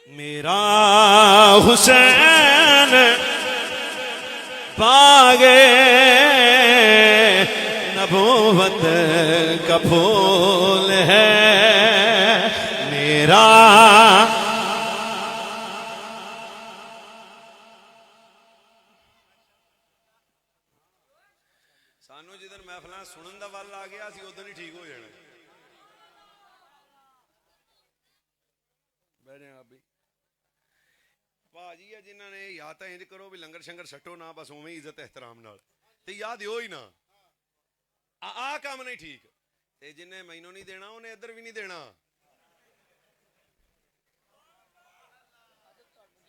میرا حسین باغ نبوت کا پھول ہے میرا سانو جدن محفلاں سنن دا ول آ گیا اسی ادن ہی ٹھیک ہو جانا بہ جائیں آپ بھی جی جنہوں نے یا تو انج کرو بھی لنگر شنگر سٹو نہ بس اوویں عزت احترام نال تے یا دیو ہی نہ آ کام نہیں ٹھیک تے جنہیں مینوں نہیں دینا انہیں ادھر بھی نہیں دینا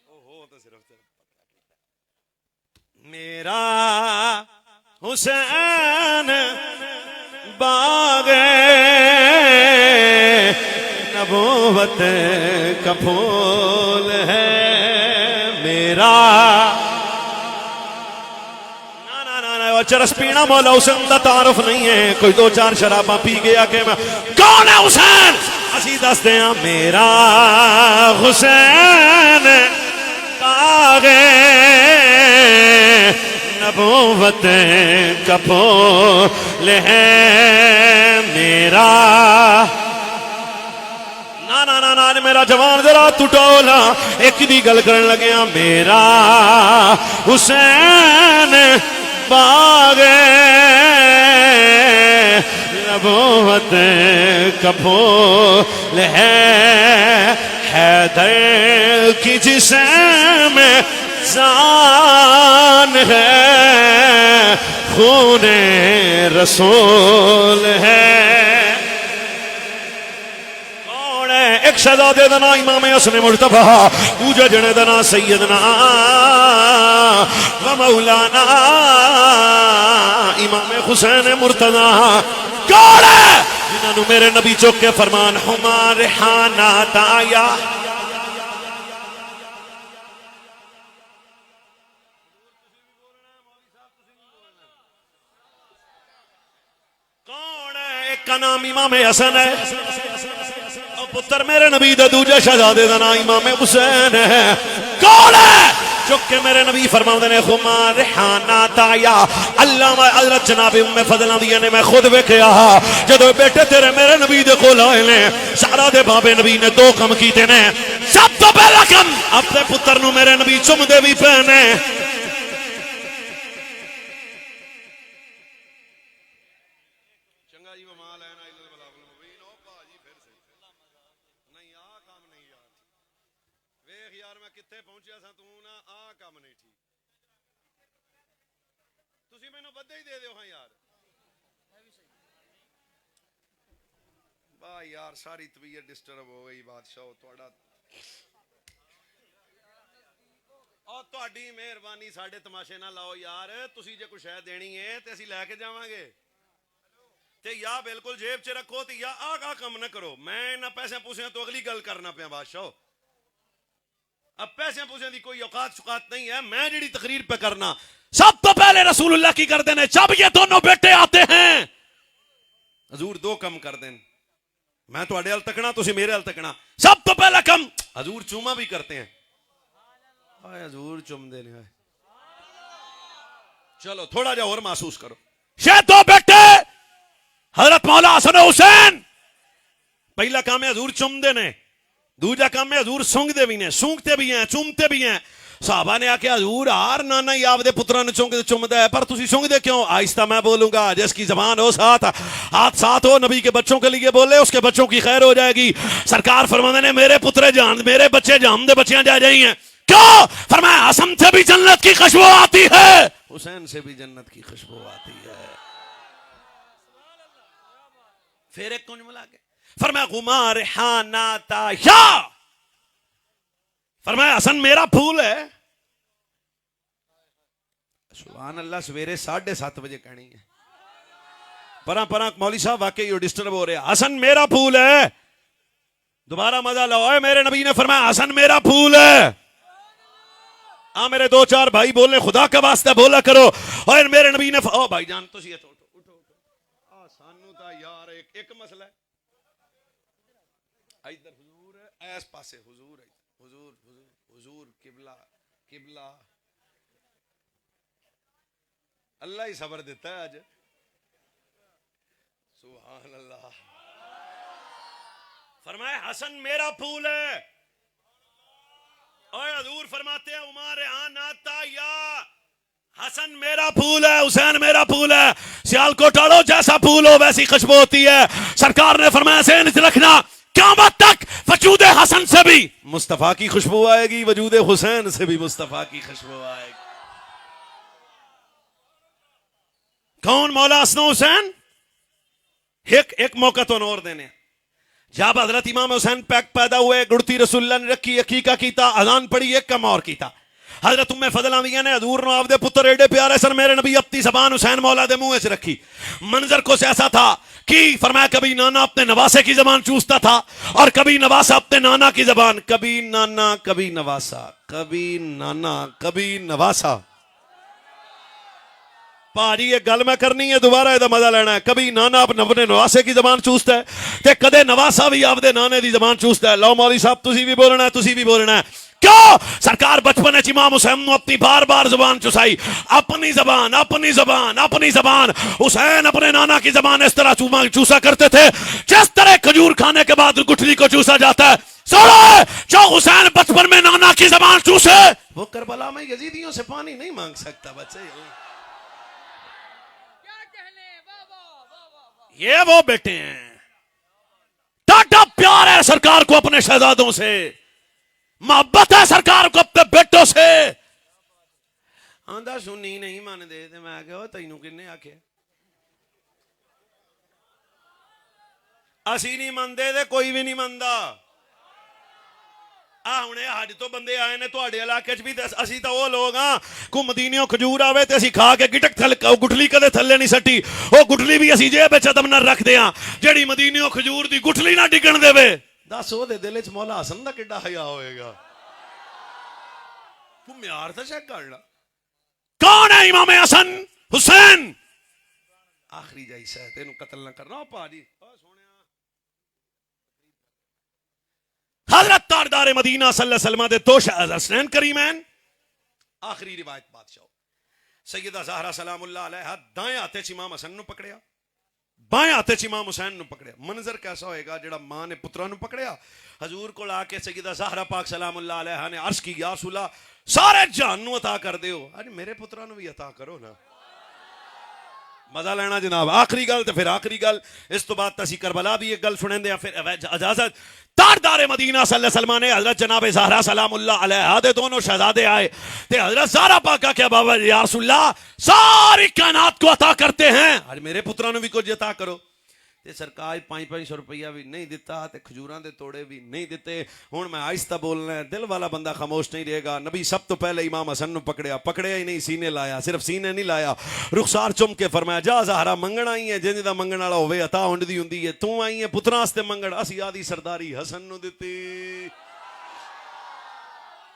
اوہو تو صرف میرا حسین باغ نبوت کا پھول ہے میرا چرس پینا مولا حسین دا تعارف نہیں ہے کوئی دو چار شراباں پی گیا کہ میں کون ہے حسین اسی دس دیا میرا حسین باغ نبوت کا پھول ہے میرا نا میرا جوان ذرا ٹوٹولا ایک دی گل کرن لگیا میرا حسین باغ نبوت کا پھول ہے حیدر کی جسم میں جان ہے خون رسول ہے ایک شہزادے دا نام امام حسن مجتبی دوجا جنے دا نام سیدنا و مولانا امام حسین مرتضی کون ہے جنہاں نو میرے نبی چوک کے فرمان ہما ریحانات آیا کون ہے ایک کا نام امام حسن ہے پتر میرے نبی دے دوجے شہزادے دا نام امام حسین ہے کون ہے چک کے میرے نبی فرماؤں نے خما ریحانات آیا علامہ حضرت جناب ام فضلہ دیا نے میں خود ویکھیا جدو بیٹے تیرے میرے نبی دے کول آئے نے سارا دے بابے نبی نے دو کم کیتے نے سب تو پہلا کم اپنے پتر نو میرے نبی چم دے بھی پہنے یار ساری طبیعت ڈسٹرب ہو گئی بادشاہ تھوڑا اور تہاڈی مہربانی ساڈے تماشے نہ لاؤ یار تسی جے کوئی شے دینی ہے تے اسی لے کے جاواں گے تے یا بالکل جیب چ رکھو تے یا آ کم نہ کرو میں نہ پیسے پوسے تو اگلی گل کرنا پیا بادشاہ اب پیسے پوسے دی کوئی اوقات شقات نہیں ہے میں جڑی تقریر پہ کرنا سب تو پہلے رسول اللہ کی کر دینے جب یہ دونوں بیٹے آتے ہیں حضور دو کم کر دیں میں تو اڈے ال تکنا تسی میرے ال تکنا سب تو پہلا کم حضور چوما بھی کرتے ہیں آئے حضور چوم دینے آئے چلو تھوڑا جا اور محسوس کرو شاید دو بیٹے حضرت مولا حسن حسین پہلا کام ہے حضور چوم دینے دوجا کام ہے حضور سونگ دے بھی ہیں سونگتے بھی ہیں چومتے بھی ہیں صحابہ نے آکے حضور آر نانا ہی آپ دے پتران چونگ دے چومدہ ہے پر تسی سونگ دے کیوں آہستہ میں بولوں گا جس کی زبان ہو ساتھ ہاتھ ساتھ ہو نبی کے بچوں کے لیے بولے اس کے بچوں کی خیر ہو جائے گی سرکار فرمانے نے میرے پترے جان میرے بچے جان دے بچیاں جا جائیں ہیں کیوں فرمایا حسن سے بھی جنت کی خوشبو آتی ہے حسین سے بھی جنت کی خوشبو آتی ہے پھر ایک کون ملا کے فرمایا غمار ریحانات یا فرمایا حسن میرا پھول ہے سبحان اللہ سویرے 7:30 بجے کہنی ہے پرا مولوی صاحب واقعی یہ ڈسٹرب ہو رہے ہیں حسن میرا پھول ہے دوبارہ مزہ لو میرے نبی نے فرمایا حسن میرا پھول ہے میرے دو چار بھائی بولنے خدا کا واسطہ بولا کرو اور میرے نبی نے بھائی جان تو سی اٹھو سانو تا یار ایک مسئلہ ہے ادھر حضور ہے ایس پاسے حضور ہے حضور حضور قبلہ قبلہ اللہ ہی صبر دیتا ہے آج. سبحان اللہ. فرمایا حسن میرا پھول ہے. اور حضور فرماتے ہیں عمر آتا یا حسن میرا پھول ہے, حسین میرا پھول ہے, سیال کو ٹالو جیسا پھول ہو ویسی خوشبو ہوتی ہے. سرکار نے فرمایا ذہن رکھنا قیامت تک وجود حسن سے بھی مصطفیٰ کی خوشبو آئے گی, وجود حسین سے بھی مصطفیٰ کی خوشبو آئے گی. کون مولا حسن و حسین؟ ایک موقع تو اور دینے. جب حضرت امام حسین پیدا ہوئے, گڑتی رسول اللہ نے رکھی, عقیقہ کیتا, اذان پڑھی, ایک کم اور کیتا. حضرت ام فضل آویہ نے حضور نو آپ دے پتر ایڈے پیارے سن میرے نبی اپنی زبان حسین مولا دے منہ سے رکھی. منظر کو ایسا تھا کہ فرمایا کبھی نانا اپنے نواسے کی زبان چوستا تھا اور کبھی نواسا اپنے نانا کی زبان. کبھی نانا کبھی نواسا, کبھی نانا کبھی نواسا. پاجی یہ گل میں کرنی ہے, دوبارہ یہ مزہ لینا ہے. کبھی نانا اپنے نواسے کی زبان چوستا ہے تے کدے نواسا بھی آپ دے نانے دی زبان چوستا ہے. لو مولوی صاحب تسی بھی بولنا ہے, تسی بھی بولنا ہے. کیوں؟ سرکار بچپن وچ امام حسین نو اپنی بار بار زبان چسائی. اپنی زبان اپنی زبان اپنی زبان. حسین اپنے نانا کی زبان اس طرح چوسا کرتے تھے جس طرح کھجور کھانے کے بعد گٹھلی کو چوسا جاتا ہے. سوڑو جو حسین بچپن میں نانا کی زبان چوسے وہ کربلا میں یزیدیوں سے پانی نہیں مانگ سکتا. بچے یہ وہ بیٹے ہیں, ڈاڈا پیار ہے سرکار کو اپنے شہزادوں سے, محبت ہے سرکار کو اپنے بیٹوں سے. آندھا سنی نہیں مان دے تے میں کہا تینوں کنے آکھے اسی نہیں من دے تے کوئی بھی نہیں مندا. ہونے حج تو بندے آئے نے تواڈے علاقے چ بھی تے اسی تا وہ لوگ ہاں کو مدینیوں کھجور آوے تے اسی کھا کے گٹک تھل گٹھلی کدے تھلے نہیں سٹی. او گٹھلی بھی اسی جیب وچ ادب نہ رکھ دیاں جیڑی مدینیوں کھجور دی گٹھلی نہ ڈگن دے وے. دس او دے دل وچ مولا حسن دا کڈا حیا ہوئے گا. تو معیار تے چیک کر لا. کون ہے امام حسن حسین؟ آخری جائزہ ہے, تینوں قتل نہ کرنا. پاجی حضرت تاجدار مدینہ صلی اللہ علیہ وسلم دے دو حسنین کریمین. آخری روایت بادشاہ سیدہ زہرا سلام اللہ علیہ دائیں ہاتھے چ امام حسن نو پکڑیا, بائیں ہاتھے چ امام حسین نو پکڑیا. منظر کیسا ہوئے گا جڑا ماں نے پترا نو پکڑیا, حضور کو لا کے سیدہ زہرا پاک سلام اللہ علیہ نے عرض کی یا رسول اللہ سارے جہان نو عطا کر دیو, اج میرے پترا نو بھی عطا کرو نا. مزہ لینا جناب. آخری گل تے پھر آخری گل, اس تو بعد تسی کربلا بھی ایک گل سنیں دے پھر اجازت. تاجدار مدینہ صلی اللہ علیہ وسلم نے حضرت جناب زہرا سلام اللہ علیہ دے دونوں شہزادے آئے تے حضرت زہرا پاکا کہ بابا یا رسول اللہ ساری کائنات کو عطا کرتے ہیں, آج میرے پتروں نے بھی کچھ عطا کرو. تے سرکار 500 روپیہ بھی نہیں دیتا تے کھجوراں دے توڑے بھی نہیں دیتے. ہن میں آہستہ بولنا ہے, دل والا بندہ خاموش نہیں رہے گا. نبی سب تو پہلے امام حسن نو پکڑیا ہی نہیں, سینے لایا. صرف سینے نہیں لایا, رخسار چم کے فرمایا جا زہرا منگن آئی ہے, جن دا منگن والا ہوے عطا ہونڈی ہوندی ہے. تو آئی ہے پتراں واسطے منگن, اسی آدھی سرداری حسن نو دتی.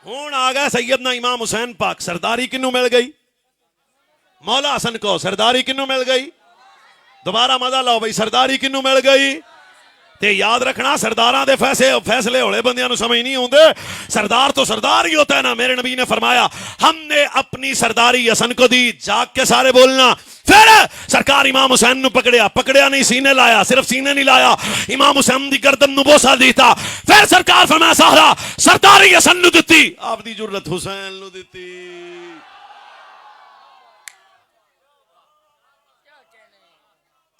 ہن آ گیا سیدنا امام حسین پاک. سرداری کنوں مل گئی؟ مولا حسن کو. سرداری کنوں مل گئی؟ دوبارہ مزہ لاؤ بھائی, سرداری کنوں مل گئی؟ تے یاد رکھنا سرداراں دے فیصلے ہوڑے بندیاں نو سمجھ نہیں ہوندے. سردار تو سردار ہی ہوتا ہے نا. میرے نبی نے فرمایا ہم نے اپنی سرداری حسن کو دی. جاگ کے سارے بولنا. پھر سرکار امام حسین نو پکڑیا نہیں, سینے لایا. صرف سینے نہیں لایا, امام حسین دی گردن نو بوسا دیتا. پھر سرکار فرمایا سہرا سرداری حسن نو دتی, آپ دی جرت حسین نو دتی.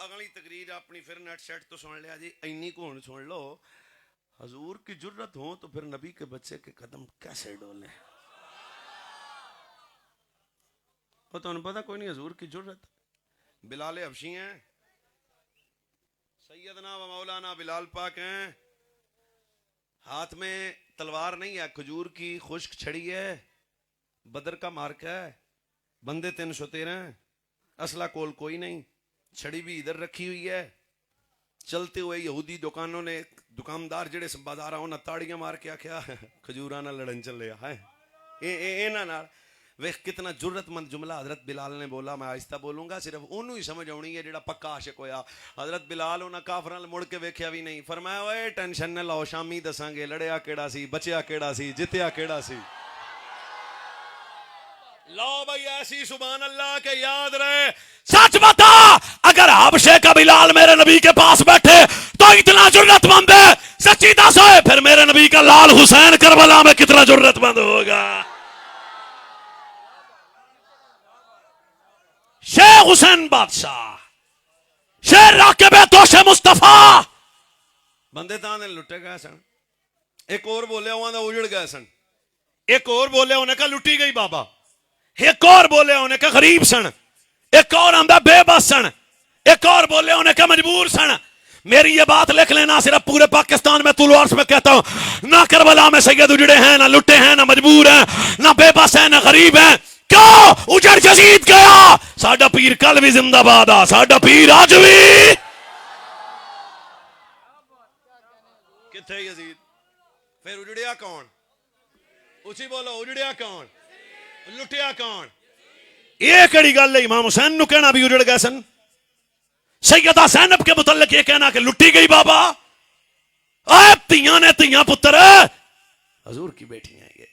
اگلی تقریر اپنی پھر نیٹ سیٹ تو سن لیا جی, اینی کون سن لو. حضور کی جرت ہو تو پھر نبی کے بچے کے قدم کیسے ڈولے. وہ تو انہیں پتا کوئی نہیں حضور کی جرت. بلال حبشی ہیں, سیدنا و مولانا بلال پاک ہیں, ہاتھ میں تلوار نہیں ہے, کھجور کی خشک چھڑی ہے, بدر کا مارکا ہے, بندے 313 ہیں, اسلحہ کول کوئی نہیں, چھڑی بھی ادھر رکھی ہوئی ہے. چلتے ہوئے یہودی دکانوں نے دکاندار جڑے بازار آؤ نہ تاڑیاں مار کے آکھیا کھجوراں نال لڑن چلے ہے. انہاں نال ویخ کتنا جرت مند جملہ حضرت بلال نے بولا. میں آہستہ بولوں گا, صرف انہوں ہی سمجھ آنی ہے جڑا پکا عاشق ہویا. حضرت بلال انہاں کافراں مڑ کے ویکھیا بھی نہیں, فرمایا اوئے ٹینشن نہ لو, شامی دساں گے لڑیا کیڑا سی, بچیا کیڑا سی, جتیا کیڑا سی. لو بھائی ایسی سبحان اللہ کے یاد رہے. سچ بتا, اگر حبشے کا بلال میرے نبی کے پاس بیٹھے تو اتنا جرت مند ہے, سچی دس ہے, پھر میرے نبی کا لال حسین کربلا میں کتنا جرت مند ہوگا. شیخ حسین بادشاہ, شیر راکب توش مصطفیٰ, بندے تاں نے لٹے گئے سن. ایک اور بولے وہاں دا اجڑ گئے سن. ایک اور بولے انہیں کہا لٹی گئی بابا. ایک اور بولے انہیں کہ غریب سن, ایک اور آندہ بے بس سن, ایک اور بولے انہیں کہ مجبور سن. میری یہ بات لکھ لینا, صرف پورے پاکستان میں طول و عرض میں کہتا ہوں, نہ کربلا میں سید اجڑے ہیں, نہ لٹے ہیں, نہ مجبور ہیں, نہ بے بس ہیں, نہ غریب ہیں. کیوں اجڑ یزید گیا, ساڈا پیر کل بھی زندہ باد آ, ساڈا پیر آج بھی. کتھے یزید؟ پھر اجڑیا کون؟ اسی بولو, اجڑیا کون؟ لٹیا کون؟ یہ کڑی گل ہے امام حسین نو کہنا بھی اجڑ گئے سن, سیدہ زینب کے متعلق یہ کہنا کہ لٹی گئی بابا. اے تیاں نے تیاں پتر حضور کی بیٹی ہیں یہ,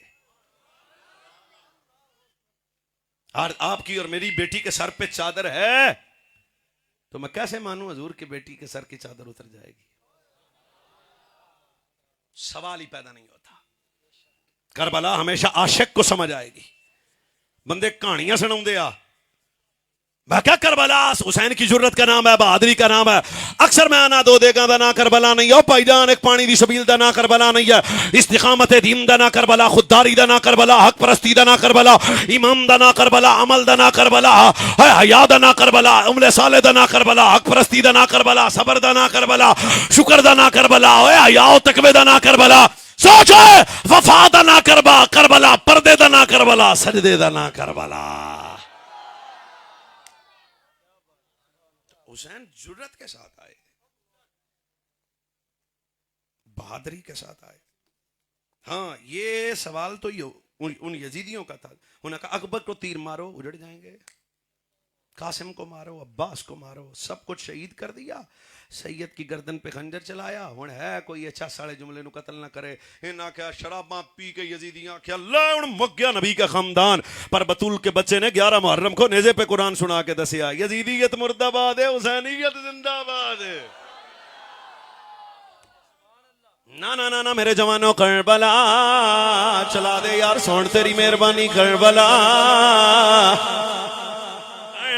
اور آپ کی اور میری بیٹی کے سر پہ چادر ہے, تو میں کیسے مانوں حضور کی بیٹی کے سر کی چادر اتر جائے گی؟ سوال ہی پیدا نہیں ہوتا. کربلا ہمیشہ عاشق کو سمجھ آئے گی. بندے کہانیاں سناؤں دے آ, میں کیا کربلا حسین کی جرت کا نام ہے, بہادری کا نام ہے. اکثر میں آنا دو دے گا دا نا کربلا نہیں ہے, پائی جان ایک پانی دی سبیل دا نا کربلا نہیں ہے, استقامت دین دا نا کربلا, خودداری دا نا کربلا, حق پرستی دا نا کربلا, امام دا نا کربلا, عمل دا نا کربلا, حیا دا نا کربلا, عمل صالح دا نا کربلا, حق پرستی دا نا کربلا, صبر دا نا کربلا, شکر دا نا کربلا, حیا و تقوی دا نا کربلا. سوچو وفا دا نا کربلا, پردے دا نا کربلا, سجدے دا نا کربلا. حسین جرت کے ساتھ آئے, بہادری کے ساتھ آئے. ہاں یہ سوال تو یہ ان یزیدیوں کا تھا. انہوں نے کہا اکبر کو تیر مارو اجڑ جائیں گے, قاسم کو مارو, عباس کو مارو, سب کچھ شہید کر دیا, سید کی گردن پہ خنجر چلایا. ہن ہے کوئی اچھا ساڑے جملے نو قتل نہ کرے. انہاں کیا شراباں پی کے یزیدیاں کیا اللہ ہن مک گیا نبی کا خاندان. پر بطول کے بچے نے 11 محرم کو نیزے پہ قرآن سنا کے دسیا, یزیدیت مردہ باد ہے, حسینیت زندہ باد ہے. نا نا نا نا میرے جوانوں کربلا چلا دے یار, سون تیری مہربانی کربلا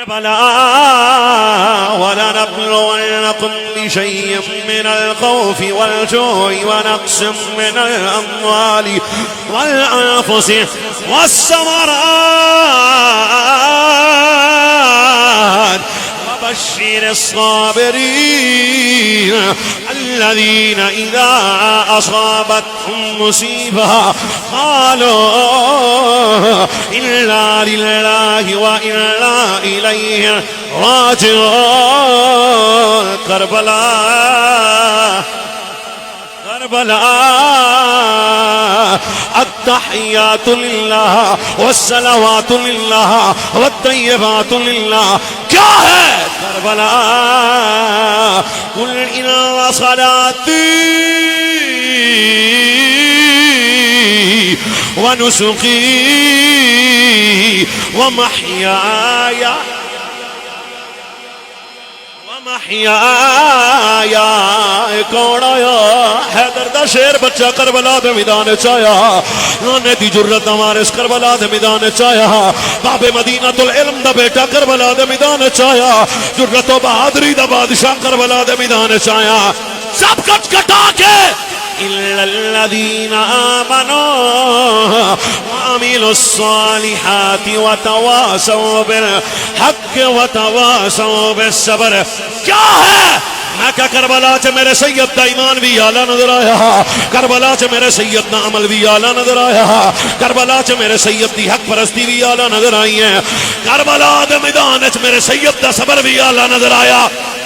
کربلا. وَلَنَبْلُوَنَّكُمْ بِشَيْءٍ مِّنَ الْخَوْفِ وَالْجُوعِ وَنَقْصٍ مِّنَ الْأَمْوَالِ وَالْأَنفُسِ وَالثَّمَرَاتِ وَبَشِّرِ الصَّابِرِينَ الَّذِينَ إِذَا أَصَابَتْهُمْ مُصِيبَةٌ قَالُوا إِنَّا لِلَّهِ وَإِنَّا إِلَيْهِ راجعون. کربلا کربلا التحیات للہ والصلوات للہ والطیبات للہ. کیا ہے کربلا؟ قل ان صلاتی ونسخی ومحیایا محیایا. کون آیا؟ حیدر دا شیر بچہ کربلا دے میدان چایا, لانے دی جرت ہمارے اس کربلا دے میدان چایا. باب مدینہ العلم دا بیٹا کربلا دے میدان چایا, جرت و بہادری دا بادشاہ کربلا دے میدان چایا. سب کچھ کٹا کے إِلَّا الَّذِينَ آمَنُوا وَعَمِلُوا الصَّالِحَاتِ وَتَوَاصَوْا بِالْحَقِّ وَتَوَاصَوْا بِالصَّبْرِ. کیا ہے؟ میں کہا کربلا چ میرے سید دا ایمان بھی اعلیٰ نظر آیا, کربلا چ میرے سید دا عمل بھی اعلیٰ نظر آیا, کربلا چ میرے سید دی حق پرستی بھی اعلیٰ نظر آئی ہے, کربلا دے میدان چ میرے سید دا صبر بھی اعلیٰ نظر آیا.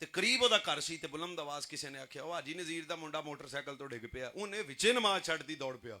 ਤੇ ਕਰੀਬ ਉਹਦਾ ਘਰ ਸੀ ਤੇ ਬੁਲੰਦ ਆਵਾਜ਼ ਕਿਸੇ ਨੇ ਆਖਿਆ ਉਹ ਹਾਜੀ ਨਜ਼ੀਰ ਦਾ ਮੁੰਡਾ ਮੋਟਰਸਾਈਕਲ ਤੋਂ ਡਿੱਗ ਪਿਆ। ਉਹਨੇ ਵਿੱਚੇ ਨਮਾਜ਼ ਛੱਡਦੀ ਦੌੜ ਪਿਆ,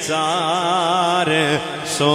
400,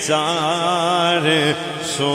400,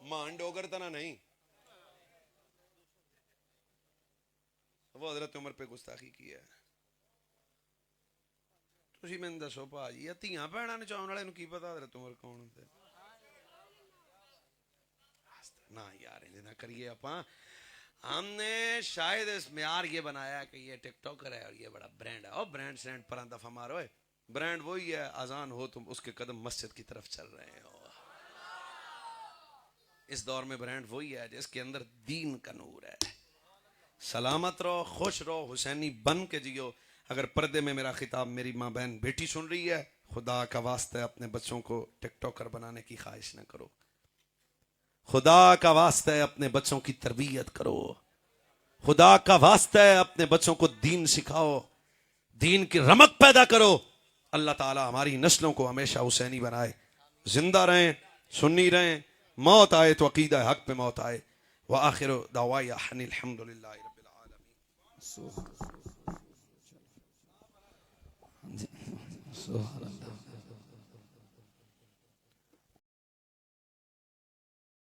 مان ڈوگر تنا نہیں. وہ حضرت عمر پہ گستاخی کی ہے. تسی میں دسو بھاجی دھیاں بھیناں نچاؤن والے نوں کی پتا حضرت عمر کون ہوندے؟ نا یار انہیں نہ کریے. اپاں ہم نے شاید اس معیار یہ بنایا کہ یہ ٹک ٹاکر ہے اور یہ بڑا برانڈ ہے. او برانڈ سینڈ پر دفعہ مارو. برانڈ وہی ہے اذان ہو تم اس کے قدم مسجد کی طرف چل رہے ہو. اس دور میں برانڈ وہی ہے جس کے اندر دین کا نور ہے. سلامت رہو, خوش رہو, حسینی بن کے جیو. اگر پردے میں میرا خطاب میری ماں بہن بیٹی سن رہی ہے, خدا کا واسطہ اپنے بچوں کو ٹک ٹاکر بنانے کی خواہش نہ کرو. خدا کا واسطہ ہے اپنے بچوں کی تربیت کرو. خدا کا واسطہ ہے اپنے بچوں کو دین سکھاؤ, دین کی رمق پیدا کرو. اللہ تعالی ہماری نسلوں کو ہمیشہ حسینی بنائے, زندہ رہیں, سنی رہیں, موت آئے تو عقیدہ حق پہ موت آئے. وآخر دعوایا ان الحمدللہ رب العالمین. سبحان اللہ.